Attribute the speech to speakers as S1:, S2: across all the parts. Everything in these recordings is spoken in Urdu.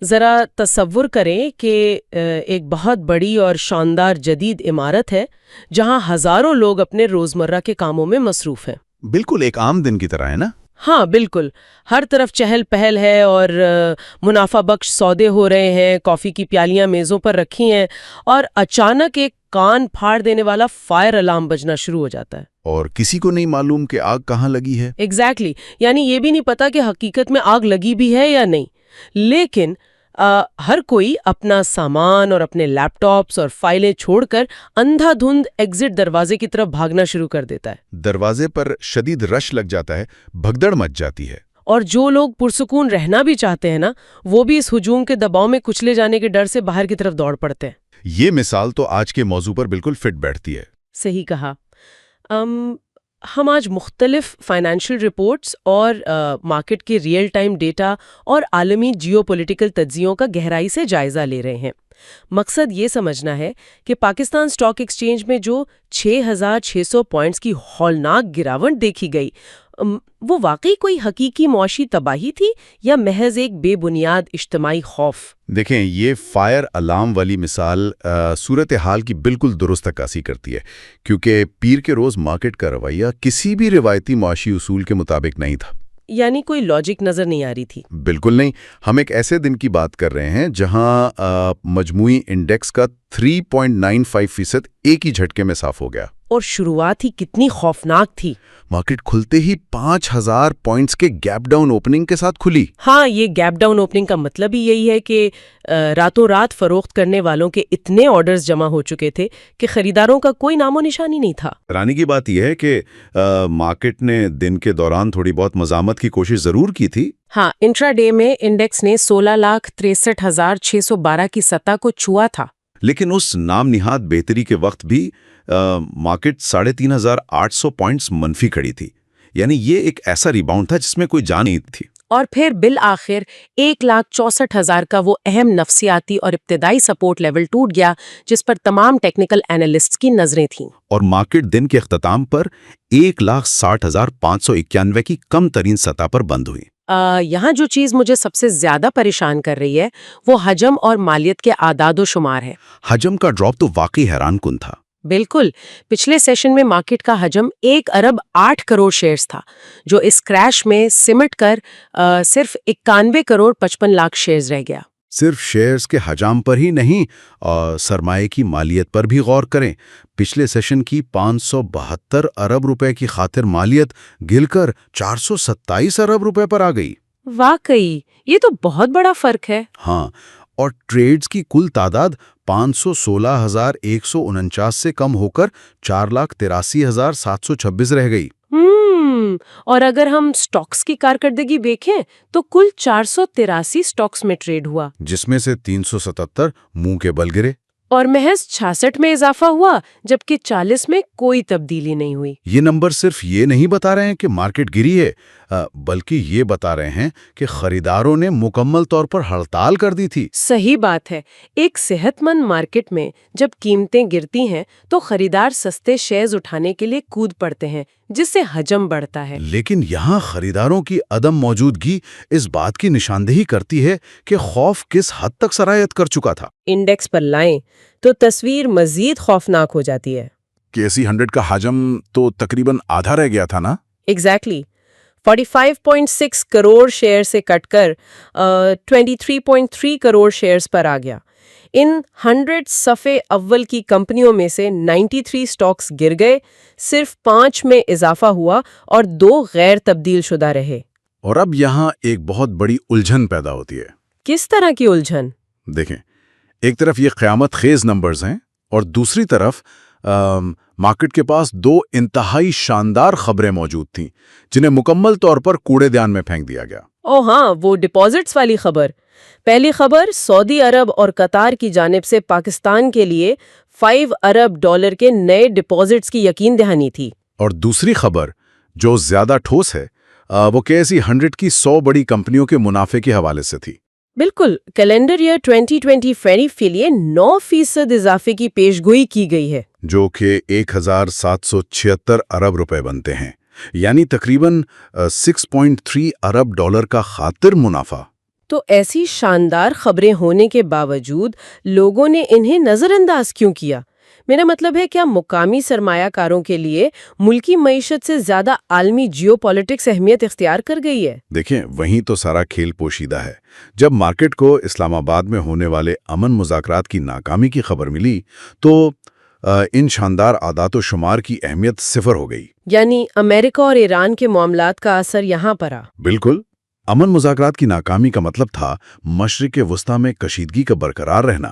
S1: ذرا تصور کریں کہ ایک بہت بڑی اور شاندار جدید عمارت ہے جہاں ہزاروں لوگ اپنے روزمرہ کے کاموں میں مصروف ہیں۔
S2: بالکل ایک عام دن کی طرح ہے نا؟
S1: ہاں بالکل، ہر طرف چہل پہل ہے اور منافع بخش سودے ہو رہے ہیں، کافی کی پیالیاں میزوں پر رکھی ہیں، اور اچانک ایک کان پھاڑ دینے والا فائر الارم بجنا شروع ہو جاتا ہے۔
S2: اور کسی کو نہیں معلوم کہ آگ کہاں لگی ہے۔
S1: ایگزیکٹلی، یعنی یہ بھی نہیں پتا کہ حقیقت میں آگ لگی بھی ہے یا نہیں، لیکن ہر کوئی اپنا سامان اور اپنے لیپ ٹاپس اور فائلیں چھوڑ کر اندھا دھند ایگزٹ دروازے کی طرف بھاگنا شروع کر دیتا ہے۔
S2: دروازے پر شدید رش لگ جاتا ہے، بھگدڑ مچ جاتی ہے۔
S1: اور جو لوگ پرسکون رہنا بھی چاہتے ہیں نا، وہ بھی اس ہجوم کے دباؤ میں کچلے جانے کے ڈر سے باہر کی طرف دوڑ پڑتے ہیں۔
S2: یہ مثال تو آج کے موضوع پر بالکل فٹ بیٹھتی ہے۔
S1: صحیح کہا۔ ہم آج مختلف فائنینشیل رپورٹس اور مارکیٹ کے ریئل ٹائم ڈیٹا اور عالمی جیو پولیٹیکل تجزیوں کا گہرائی سے جائزہ لے رہے ہیں۔ مقصد یہ سمجھنا ہے کہ پاکستان اسٹاک ایکسچینج میں جو 6600 پوائنٹس کی ہولناک گراوٹ دیکھی گئی، وہ واقعی کوئی حقیقی معاشی تباہی تھی یا محض ایک بے بنیاد اجتماعی خوف؟
S2: دیکھیں، یہ فائر الارم والی مثال صورتحال کی بالکل درست عکاسی کرتی ہے، کیونکہ پیر کے روز مارکیٹ کا رویہ کسی بھی روایتی معاشی اصول کے مطابق نہیں تھا۔
S1: یعنی کوئی لاجک نظر نہیں آ رہی تھی؟
S2: بالکل نہیں۔ ہم ایک ایسے دن کی بات کر رہے ہیں جہاں مجموعی انڈیکس کا 3.95% ایک ہی جھٹکے میں صاف ہو گیا۔
S1: اور شروعات ہی کتنی خوفناک تھی۔
S2: مارکیٹ کھلتے ہی 5000 پوائنٹس کے گیپ ڈاؤن اوپننگ کے ساتھ کھلی۔
S1: ہاں، یہ گیپ ڈاؤن اوپننگ کا مطلب ہی یہی ہے کہ راتوں رات فروخت کرنے والوں کے اتنے آرڈرز جمع ہو چکے تھے کہ خریداروں کا کوئی نام و نشانی نہیں تھا۔
S2: حیرانی کی بات یہ ہے کہ مارکیٹ نے دن کے دوران تھوڑی بہت مزاحمت کی کوشش ضرور کی تھی۔
S1: ہاں، انٹرا ڈے میں انڈیکس نے 16,63,612 کی سطح کو چھوا تھا،
S2: لیکن اس نام نہاد بہتری کے وقت بھی مارکیٹ 3,800 پوائنٹس منفی کھڑی تھی۔ یعنی یہ ایک ایسا ریباؤنڈ تھا جس میں کوئی جان نہیں تھی۔
S1: اور پھر بالآخر 1,64,000 کا وہ اہم نفسیاتی اور ابتدائی سپورٹ لیول ٹوٹ گیا جس پر تمام ٹیکنیکل اینالسٹس کی نظریں تھیں۔
S2: اور مارکیٹ دن کے اختتام پر 1,60,591 کی کم ترین سطح پر بند ہوئی۔
S1: یہاں جو چیز مجھے سب سے زیادہ پریشان کر رہی ہے وہ حجم اور مالیت کے اعداد و شمار ہے۔
S2: حجم کا ڈراپ تو واقعی حیران کن تھا۔
S1: بالکل، پچھلے سیشن میں مارکیٹ کا حجم 1,08,00,000,000 شیئرز تھا، جو اس کریش میں سمٹ کر صرف 91,55,00,000 شیئرز رہ گیا۔
S2: صرف شیئرز کے حجم پر ہی نہیں، سرمایہ کی مالیت پر بھی غور کریں۔ پچھلے سیشن کی 572 ارب روپے کی خاطر مالیت گر کر 427 ارب روپے پر آ گئی۔
S1: واقعی یہ تو بہت بڑا فرق ہے۔
S2: ہاں، اور ٹریڈز کی کل تعداد 516,149 سے کم ہو کر 4,83,726 رہ گئی۔
S1: اور اگر ہم سٹاکس کی کارکردگی دیکھیں تو کل 483 سٹاکس میں ٹریڈ ہوا،
S2: جس میں سے 377 منہ کے بل گرے،
S1: اور محض 66 میں اضافہ ہوا جبکہ 40 میں کوئی تبدیلی نہیں ہوئی۔
S2: یہ نمبر صرف یہ نہیں بتا رہے ہیں کہ مارکیٹ گری ہے، بلکہ یہ بتا رہے ہیں کہ خریداروں نے مکمل طور پر ہڑتال کر دی تھی۔
S1: صحیح بات ہے۔ ایک صحت مند مارکیٹ میں جب قیمتیں گرتی ہیں تو خریدار سستے شیئرز اٹھانے کے لیے کود پڑتے ہیں، جس سے حجم بڑھتا ہے۔
S2: لیکن یہاں خریداروں کی عدم موجودگی اس بات کی نشاندہی کرتی ہے کہ خوف کس حد تک سرایت کر چکا تھا۔
S1: انڈیکس پر لائیں تو تصویر مزید خوفناک ہو جاتی ہے۔
S2: کیسی 100 کا حجم تو تقریباً آدھا رہ گیا تھا نا؟
S1: ایگزیکٹلی، 45.6 کروڑ شیئر سے کٹ کر 23.3 کروڑ شیئرز پر آ گیا۔ ان 100 صفحے اول کی کمپنیوں میں سے 93 سٹاکس گر گئے، صرف 5 میں اضافہ ہوا اور 2 غیر تبدیل شدہ رہے۔
S2: اور اب یہاں ایک بہت بڑی الجھن پیدا ہوتی ہے۔
S1: کس طرح کی الجھن؟
S2: دیکھیں، ایک طرف یہ قیامت خیز نمبرز ہیں اور دوسری طرف مارکیٹ کے پاس 2 انتہائی شاندار خبریں موجود تھیں جنہیں مکمل طور پر کوڑے دان میں پھینک دیا گیا۔
S1: ہاں، وہ ڈپازٹس والی خبر۔ پہلی خبر سعودی عرب اور قطار کی جانب سے پاکستان کے لیے $5 ارب کے نئے ڈپازٹس کی یقین دہانی تھی۔ اور
S2: دوسری خبر جو زیادہ ٹھوس ہے وہ کیسی 100 کی 100 بڑی کمپنیوں کے منافع کے حوالے سے تھی۔
S1: بالکل، کیلنڈر ایئر 2020 فیریف کے لیے 9% اضافے کی پیشگوئی کی گئی ہے،
S2: جو کہ 1,776 ارب روپے بنتے ہیں، یعنی تقریباً $6.3 ارب کا خاطر منافع۔
S1: تو ایسی شاندار خبریں ہونے کے باوجود لوگوں نے انہیں نظر انداز کیوں کیا؟ میرا مطلب ہے کیا مقامی سرمایہ کاروں کے لیے ملکی معیشت سے زیادہ عالمی جیو پالیٹکس اہمیت اختیار کر گئی ہے؟
S2: دیکھیں، وہیں تو سارا کھیل پوشیدہ ہے۔ جب مارکیٹ کو اسلام آباد میں ہونے والے امن مذاکرات کی ناکامی کی خبر ملی تو ان شاندار اعداد و شمار کی اہمیت صفر ہو گئی۔
S1: یعنی امریکہ اور ایران کے معاملات کا اثر یہاں پر آ۔
S2: بالکل، امن مذاکرات کی ناکامی کا مطلب تھا مشرق وسطیٰ میں کشیدگی کا برقرار رہنا،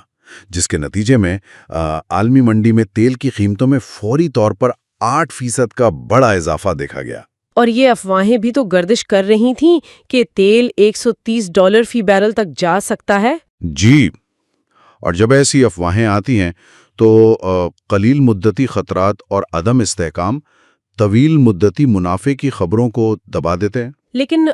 S2: جس کے نتیجے میں عالمی منڈی میں تیل کی قیمتوں میں فوری طور پر 8% کا بڑا اضافہ دیکھا گیا۔
S1: اور یہ افواہیں بھی تو گردش کر رہی تھیں کہ تیل $130 فی بیرل تک جا سکتا ہے۔
S2: جی، اور جب ایسی افواہیں آتی ہیں تو قلیل مدتی خطرات اور عدم استحکام طویل مدتی منافع کی خبروں کو دبا دیتے ہیں۔
S1: لیکن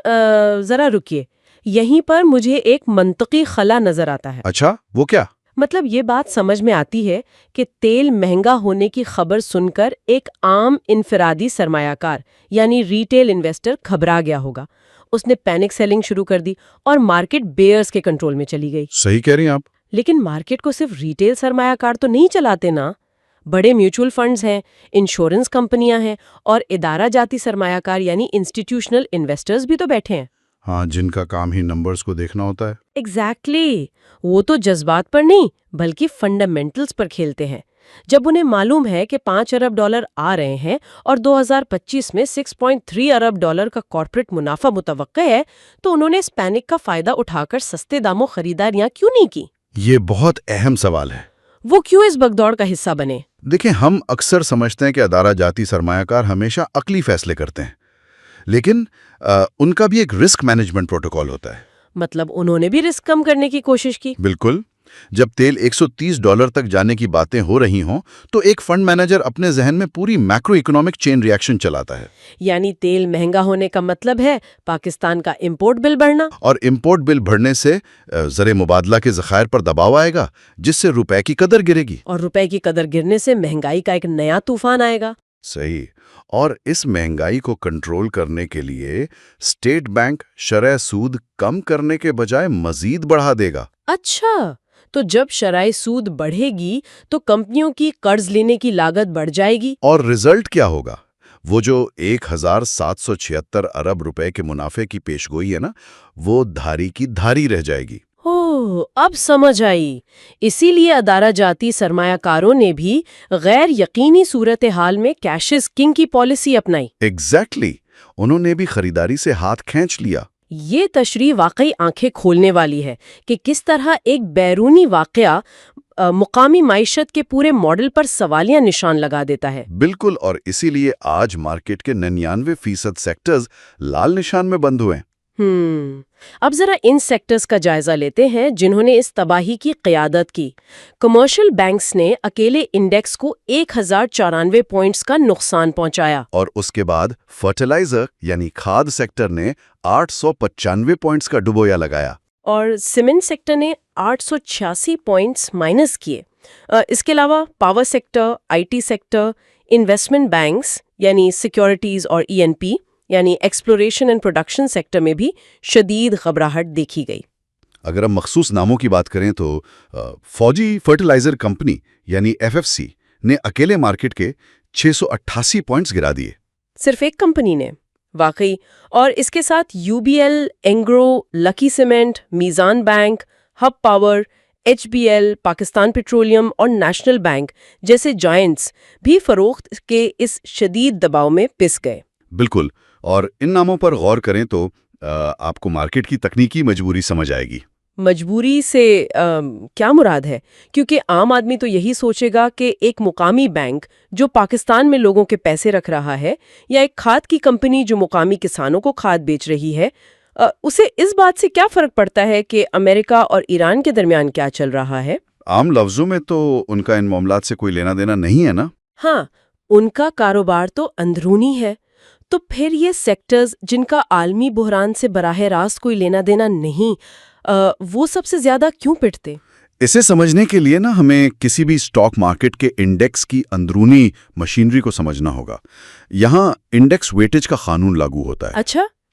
S1: ذرا رکیے، یہیں پر مجھے ایک منطقی خلا نظر آتا ہے۔
S2: اچھا، وہ کیا؟
S1: مطلب یہ بات سمجھ میں آتی ہے کہ تیل مہنگا ہونے کی خبر سن کر ایک عام انفرادی سرمایہ کار یعنی ریٹیل انویسٹر گھبرا گیا ہوگا، اس نے پینک سیلنگ شروع کر دی اور مارکیٹ بیئرز کے کنٹرول میں چلی گئی۔
S2: صحیح کہہ رہی ہیں آپ۔
S1: لیکن مارکیٹ کو صرف ریٹیل سرمایہ کار تو نہیں چلاتے نا، بڑے میوچل فنڈز ہیں، انشورنس کمپنیاں ہیں اور ادارہ جاتی سرمایہ کار یعنی انسٹیٹیوشنل انویسٹرز بھی تو بیٹھے ہیں۔
S2: ہاں، جن کا کام ہی نمبرز کو دیکھنا ہوتا ہے۔
S1: ایگزیکٹلی، وہ تو جذبات پر نہیں بلکہ فنڈامنٹلز پر کھیلتے ہیں۔ جب انہیں معلوم ہے کہ $5 ارب آ رہے ہیں اور 2025 میں $6.3 ارب کا کارپوریٹ منافع متوقع ہے تو انہوں نے اس پینک کا فائدہ اٹھا کر سستے داموں خریداریاں کیوں نہیں کی؟
S2: یہ بہت اہم سوال ہے۔
S1: وہ کیوں اس بگدوڑ کا حصہ بنے؟
S2: دیکھیں، ہم اکثر سمجھتے ہیں کہ ادارہ جاتی سرمایہ کار ہمیشہ عقلی فیصلے کرتے ہیں، لیکن ان کا بھی ایک رسک مینجمنٹ پروٹوکول ہوتا ہے۔
S1: مطلب انہوں نے بھی رسک کم کرنے کی کوشش کی؟
S2: بالکل۔ جب تیل $130 تک جانے کی باتیں ہو رہی ہوں تو ایک فنڈ مینیجر اپنے ذہن میں پوری میکرو اکنامک چین ریاکشن چلاتا ہے۔
S1: یعنی تیل مہنگا ہونے کا مطلب ہے پاکستان کا امپورٹ بل بڑھنا،
S2: اور امپورٹ بل بڑھنے سے زر مبادلہ کے ذخائر پر دباؤ آئے گا، جس سے روپے کی قدر گرے گی،
S1: اور روپے کی قدر گرنے سے مہنگائی کا ایک نیا طوفان آئے گا۔
S2: صحیح۔ اور اس مہنگائی کو کنٹرول کرنے کے لیے اسٹیٹ بینک شرح سود کم کرنے کے بجائے مزید بڑھا دے گا۔
S1: اچھا، تو جب شرح سود بڑھے گی تو کمپنیوں کی قرض لینے کی لاگت بڑھ جائے گی،
S2: اور رزلٹ کیا ہوگا؟ وہ جو 1776 ارب روپے کے منافع کی پیشگوئی ہے نا، وہ دھاری کی دھاری رہ جائے گی۔
S1: اب سمجھ آئی۔ اسی لیے ادارہ جاتی سرمایہ کاروں نے بھی غیر یقینی صورتحال میں کیش از کنگ کی پالیسی اپنائی۔
S2: ایگزیکٹلی، انہوں نے بھی خریداری سے ہاتھ کھینچ لیا۔
S1: یہ تشریح واقعی آنکھیں کھولنے والی ہے کہ کس طرح ایک بیرونی واقعہ مقامی معیشت کے پورے ماڈل پر سوالیہ نشان لگا دیتا ہے۔
S2: بالکل، اور اسی لیے آج مارکیٹ کے 99% سیکٹرز لال نشان میں بند ہوئے ہیں۔
S1: اب ذرا ان سیکٹرز کا جائزہ لیتے ہیں جنہوں نے اس تباہی کی قیادت کی۔ کمرشل بینکس نے اکیلے انڈیکس کو 1094 پوائنٹس کا نقصان پہنچایا،
S2: اور اس کے بعد فرٹیلائزر یعنی کھاد سیکٹر نے 895 پوائنٹس کا ڈبویا لگایا،
S1: اور سیمنٹ سیکٹر نے 886 پوائنٹس مائنس کیے۔ اس کے علاوہ power sector, I T sector, investment banks یعنی سیکیورٹیز اور ENP یعنی ایکسپلوریشن اینڈ پروڈکشن سیکٹر میں بھی شدید گھبراہٹ دیکھی گئی۔
S2: اگر ہم مخصوص ناموں کی بات کریں تو فوجی فرٹیلائزر کمپنی یعنی FFC نے اکیلے مارکیٹ کے 688 پوائنٹس گرا دیے۔
S1: صرف ایک کمپنی نے؟ واقعی۔ اور اس کے ساتھ UBL، اینگرو، لکی سیمنٹ، میزان bank, hub power, HBL، Pakistan petroleum اور نیشنل بینک جیسے جائنٹس بھی فروخت کے اس شدید دباؤ میں پس گئے۔
S2: بالکل، اور ان ناموں پر غور کریں تو آپ کو مارکیٹ کی تکنیکی مجبوری سمجھ آئے گی۔
S1: مجبوری سے کیا مراد ہے؟ کیونکہ عام آدمی تو یہی سوچے گا کہ ایک مقامی بینک جو پاکستان میں لوگوں کے پیسے رکھ رہا ہے یا ایک کھاد کی کمپنی جو مقامی کسانوں کو کھاد بیچ رہی ہے، اسے اس بات سے کیا فرق پڑتا ہے کہ امریکہ اور ایران کے درمیان کیا چل رہا ہے؟
S2: عام لفظوں میں تو ان کا ان معاملات سے کوئی لینا دینا نہیں ہے نا۔
S1: ہاں، ان کا کاروبار تو اندرونی ہے۔ تو پھر یہ سیکٹرز جن کا عالمی بحران سے براہ راست کوئی لینا دینا نہیں، وہ سب سے زیادہ کیوں پٹتے؟
S2: اسے سمجھنے کے لیے نا ہمیں کسی بھی سٹاک مارکیٹ کے انڈیکس کی اندرونی مشینری کو سمجھنا ہوگا۔ یہاں انڈیکس ویٹیج کا قانون لاگو ہوتا ہے۔
S1: اچھا،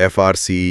S2: FRC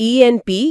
S1: E&P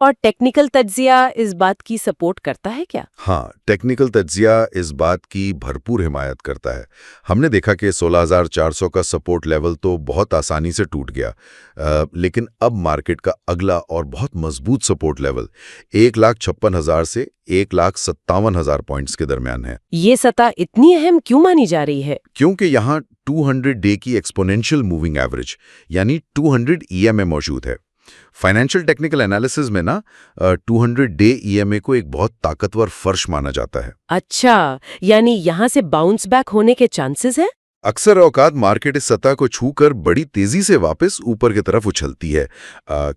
S1: اور ٹیکنیکل تجزیہ اس بات کی سپورٹ کرتا ہے کیا؟
S3: ہاں، ٹیکنیکل تجزیہ اس بات کی بھرپور حمایت کرتا ہے۔ ہم نے دیکھا کہ 16,400 کا سپورٹ لیول تو بہت آسانی سے ٹوٹ گیا، لیکن اب مارکیٹ کا اگلا اور بہت مضبوط سپورٹ لیول 1,56,000 سے 1,57,000 پوائنٹس کے درمیان ہے۔
S1: یہ سطح اتنی اہم کیوں مانی جا رہی ہے؟
S3: کیونکہ یہاں 200 ڈے کی ایکسپونینشل موونگ ایوریج یعنی 200 EMA موجود ہے۔ فائنینشیل ٹیکنیکل انالیسز میں 200 ڈے EMA کو ایک بہت طاقتور فرش مانا جاتا ہے۔
S1: اچھا، یعنی یہاں سے باؤنس بیک ہونے کے چانسز ہیں؟
S3: اکثر اوقات مارکیٹ اس سطح کو چھو کر بڑی تیزی سے واپس اوپر کی طرف اچھلتی ہے،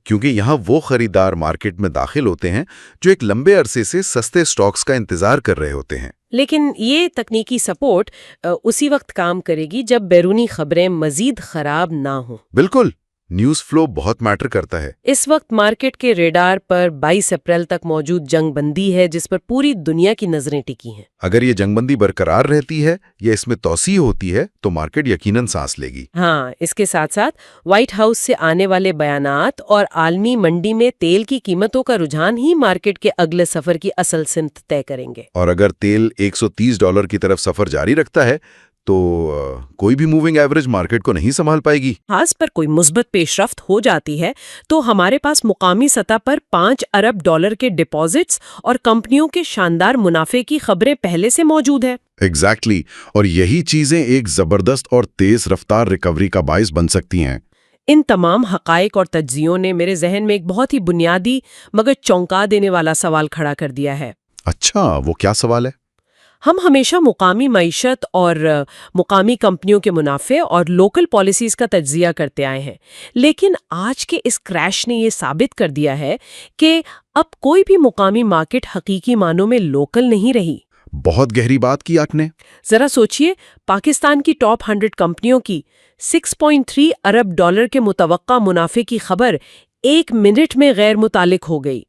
S3: کیونکہ یہاں وہ خریدار مارکیٹ میں داخل ہوتے ہیں جو ایک لمبے عرصے سے سستے سٹاکس کا انتظار کر رہے ہوتے ہیں۔
S1: لیکن یہ تکنیکی سپورٹ اسی وقت کام کرے گی جب بیرونی خبریں مزید خراب نہ ہوں۔
S3: بالکل، نیوز فلو بہت میٹر کرتا ہے۔
S1: اس وقت مارکیٹ کے ریڈار پر 22 اپریل تک موجود جنگ بندی ہے جس پر پوری دنیا کی نظریں ٹکی ہیں۔
S3: اگر یہ جنگ بندی برقرار رہتی ہے یا اس میں توسیع ہوتی ہے تو مارکیٹ یقیناً سانس لے گی۔
S1: ہاں، اس کے ساتھ ساتھ وائٹ ہاؤس سے آنے والے بیانات اور عالمی منڈی میں تیل کی قیمتوں کا رجحان ہی مارکیٹ کے اگلے سفر کی اصل سمت طے کریں گے۔
S3: اور اگر تیل $130 کی طرف سفر جاری رکھتا ہے تو کوئی بھی موونگ ایوریج مارکیٹ کو نہیں سنبھال پائے گی۔
S1: خاص پر کوئی مثبت پیش رفت ہو جاتی ہے تو ہمارے پاس مقامی سطح پر $5 ارب کے ڈپازٹس اور کمپنیوں کے شاندار منافع کی خبریں پہلے سے موجود ہیں۔
S3: ایگزیکٹلی، اور یہی چیزیں ایک زبردست اور تیز رفتار ریکوری کا باعث بن سکتی ہیں۔
S1: ان تمام حقائق اور تجزیوں نے میرے ذہن میں ایک بہت ہی بنیادی مگر چونکا دینے والا سوال کھڑا کر دیا ہے۔
S3: اچھا، وہ کیا سوال ہے؟
S1: ہم ہمیشہ مقامی معیشت اور مقامی کمپنیوں کے منافع اور لوکل پالیسیز کا تجزیہ کرتے آئے ہیں، لیکن آج کے اس کریش نے یہ ثابت کر دیا ہے کہ اب کوئی بھی مقامی مارکیٹ حقیقی معنوں میں لوکل نہیں رہی۔
S3: بہت گہری بات کی آپ نے۔
S1: ذرا سوچئے، پاکستان کی ٹاپ 100 کمپنیوں کی $6.3 ارب کے متوقع منافع کی خبر 1 منٹ میں غیر متعلق ہو گئی،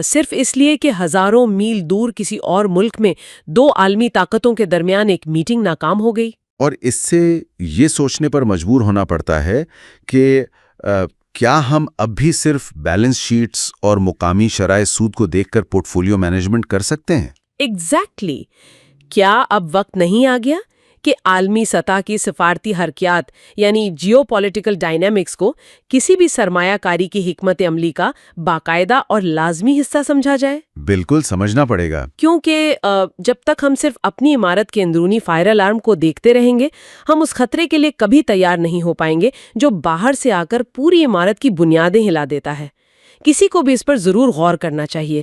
S1: صرف اس لیے کہ ہزاروں میل دور کسی اور ملک میں 2 عالمی طاقتوں کے درمیان ایک میٹنگ ناکام ہو گئی۔
S2: اور اس سے یہ سوچنے پر مجبور ہونا پڑتا ہے کہ کیا ہم اب بھی صرف بیلنس شیٹس اور مقامی شرائح سود کو دیکھ کر پورٹ فولیو مینجمنٹ کر سکتے ہیں؟
S1: ایگزیکٹلی۔ کیا اب وقت نہیں آ گیا کہ عالمی سطح کی سفارتی حرکیات یعنی جیو پولیٹیکل ڈائنامکس کو کسی بھی سرمایہ کاری کی حکمت عملی کا باقاعدہ اور لازمی حصہ سمجھا جائے؟
S2: بالکل سمجھنا پڑے گا،
S1: کیونکہ جب تک ہم صرف اپنی عمارت کے اندرونی فائر الارم کو دیکھتے رہیں گے، ہم اس خطرے کے لیے کبھی تیار نہیں ہو پائیں گے جو باہر سے آ کر پوری عمارت کی بنیادیں ہلا دیتا ہے۔ کسی کو بھی اس پر ضرور غور کرنا چاہیے۔